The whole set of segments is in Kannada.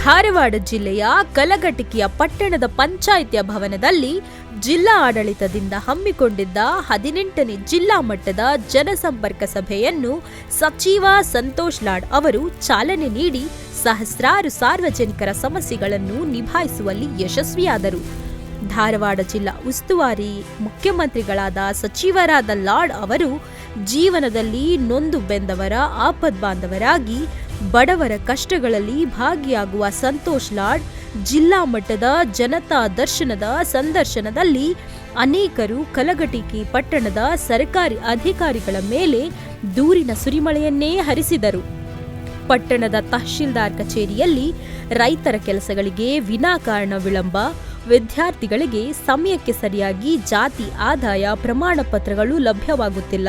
ಧಾರವಾಡ ಜಿಲ್ಲೆಯ ಕಲಘಟಗಿಯ ಪಟ್ಟಣದ ಪಂಚಾಯಿತಿಯ ಭವನದಲ್ಲಿ ಜಿಲ್ಲಾ ಆಡಳಿತದಿಂದ ಹಮ್ಮಿಕೊಂಡಿದ್ದ 18ನೇ ಜಿಲ್ಲಾ ಮಟ್ಟದ ಜನಸಂಪರ್ಕ ಸಭೆಯನ್ನು ಸಚಿವ ಸಂತೋಷ್ ಲಾಡ್ ಅವರು ಚಾಲನೆ ನೀಡಿ ಸಹಸ್ರಾರು ಸಾರ್ವಜನಿಕರ ಸಮಸ್ಯೆಗಳನ್ನು ನಿಭಾಯಿಸುವಲ್ಲಿ ಯಶಸ್ವಿಯಾದರು. ಧಾರವಾಡ ಜಿಲ್ಲಾ ಉಸ್ತುವಾರಿ ಮುಖ್ಯಮಂತ್ರಿಗಳಾದ ಸಚಿವರಾದ ಲಾಡ್ ಅವರು ಜೀವನದಲ್ಲಿ ನೊಂದು ಬೆಂದವರ ಆಪದ್ಬಾಂಧವರಾಗಿ ಬಡವರ ಕಷ್ಟಗಳಲ್ಲಿ ಭಾಗಿಯಾಗುವ ಸಂತೋಷ್ ಲಾಡ್ ಜಿಲ್ಲಾ ಮಟ್ಟದ ಜನತಾ ದರ್ಶನದ ಸಂದರ್ಶನದಲ್ಲಿ ಅನೇಕರು ಕಲಘಟಗಿ ಪಟ್ಟಣದ ಸರ್ಕಾರಿ ಅಧಿಕಾರಿಗಳ ಮೇಲೆ ದೂರಿನ ಸುರಿಮಳೆಯನ್ನೇ ಹರಿಸಿದರು. ಪಟ್ಟಣದ ತಹಶೀಲ್ದಾರ್ ಕಚೇರಿಯಲ್ಲಿ ರೈತರ ಕೆಲಸಗಳಿಗೆ ವಿನಾಕಾರಣ ವಿಳಂಬ, ವಿದ್ಯಾರ್ಥಿಗಳಿಗೆ ಸಮಯಕ್ಕೆ ಸರಿಯಾಗಿ ಜಾತಿ ಆದಾಯ ಪ್ರಮಾಣ ಪತ್ರಗಳು ಲಭ್ಯವಾಗುತ್ತಿಲ್ಲ,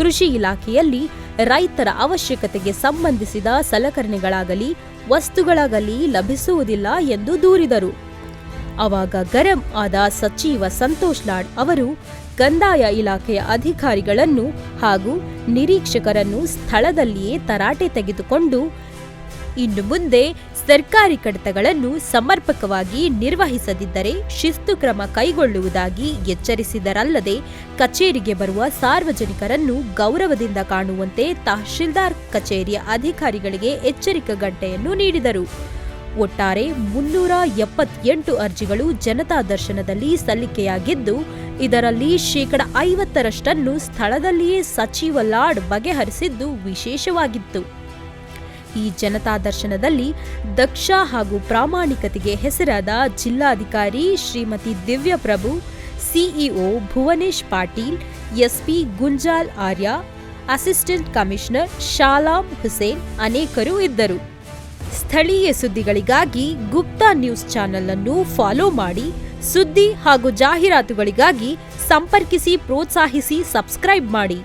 ಕೃಷಿ ಇಲಾಖೆಯಲ್ಲಿ ರೈತರ ಅವಶ್ಯಕತೆಗೆ ಸಂಬಂಧಿಸಿದ ಸಲಕರಣೆಗಳಾಗಲಿ ವಸ್ತುಗಳಾಗಲಿ ಲಭಿಸುವುದಿಲ್ಲ ಎಂದು ದೂರಿದರು. ಆವಾಗ ಗರಂ ಆದ ಸಚಿವ ಸಂತೋಷ್ ಲಾಡ್ ಅವರು ಕಂದಾಯ ಇಲಾಖೆಯ ಅಧಿಕಾರಿಗಳನ್ನು ಹಾಗೂ ನಿರೀಕ್ಷಕರನ್ನು ಸ್ಥಳದಲ್ಲಿಯೇ ತರಾಟೆ ತೆಗೆದುಕೊಂಡು ಇನ್ನು ಮುಂದೆ ಸರ್ಕಾರಿ ಕಡತಗಳನ್ನು ಸಮರ್ಪಕವಾಗಿ ನಿರ್ವಹಿಸದಿದ್ದರೆ ಶಿಸ್ತು ಕ್ರಮ ಕೈಗೊಳ್ಳುವುದಾಗಿ ಎಚ್ಚರಿಸಿದರಲ್ಲದೆ ಕಚೇರಿಗೆ ಬರುವ ಸಾರ್ವಜನಿಕರನ್ನು ಗೌರವದಿಂದ ಕಾಣುವಂತೆ ತಹಶೀಲ್ದಾರ್ ಕಚೇರಿಯ ಅಧಿಕಾರಿಗಳಿಗೆ ಎಚ್ಚರಿಕೆ ಗಂಟೆಯನ್ನು ನೀಡಿದರು. ಒಟ್ಟಾರೆ 378 ಅರ್ಜಿಗಳು ಜನತಾ ದರ್ಶನದಲ್ಲಿ ಸಲ್ಲಿಕೆಯಾಗಿದ್ದು, ಇದರಲ್ಲಿ 50% ಸ್ಥಳದಲ್ಲಿಯೇ ಸಚಿವ ಲಾಡ್ ಬಗೆಹರಿಸಿದ್ದು ವಿಶೇಷವಾಗಿತ್ತು. ಈ ಜನತಾ ದರ್ಶನದಲ್ಲಿ ದಕ್ಷ ಹಾಗೂ ಪ್ರಾಮಾಣಿಕತೆಗೆ ಹೆಸರಾದ ಜಿಲ್ಲಾಧಿಕಾರಿ ಶ್ರೀಮತಿ ದಿವ್ಯಾ ಪ್ರಭು, ಸಿಇಒ ಭುವನೇಶ್ ಪಾಟೀಲ್, ಎಸ್ಪಿ ಗುಂಜಾಲ್ ಆರ್ಯ, ಅಸಿಸ್ಟೆಂಟ್ ಕಮಿಷನರ್ ಶಾಲಾಂ ಹುಸೇನ್ ಅನೇಕರು ಇದ್ದರು. ಸ್ಥಳೀಯ ಸುದ್ದಿಗಳಿಗಾಗಿ ಗುಪ್ತಾ ನ್ಯೂಸ್ ಚಾನೆಲ್ ಅನ್ನು ಫಾಲೋ ಮಾಡಿ. ಸುದ್ದಿ ಹಾಗೂ ಜಾಹೀರಾತುಗಳಿಗಾಗಿ ಸಂಪರ್ಕಿಸಿ, ಪ್ರೋತ್ಸಾಹಿಸಿ, ಸಬ್ಸ್ಕ್ರೈಬ್ ಮಾಡಿ.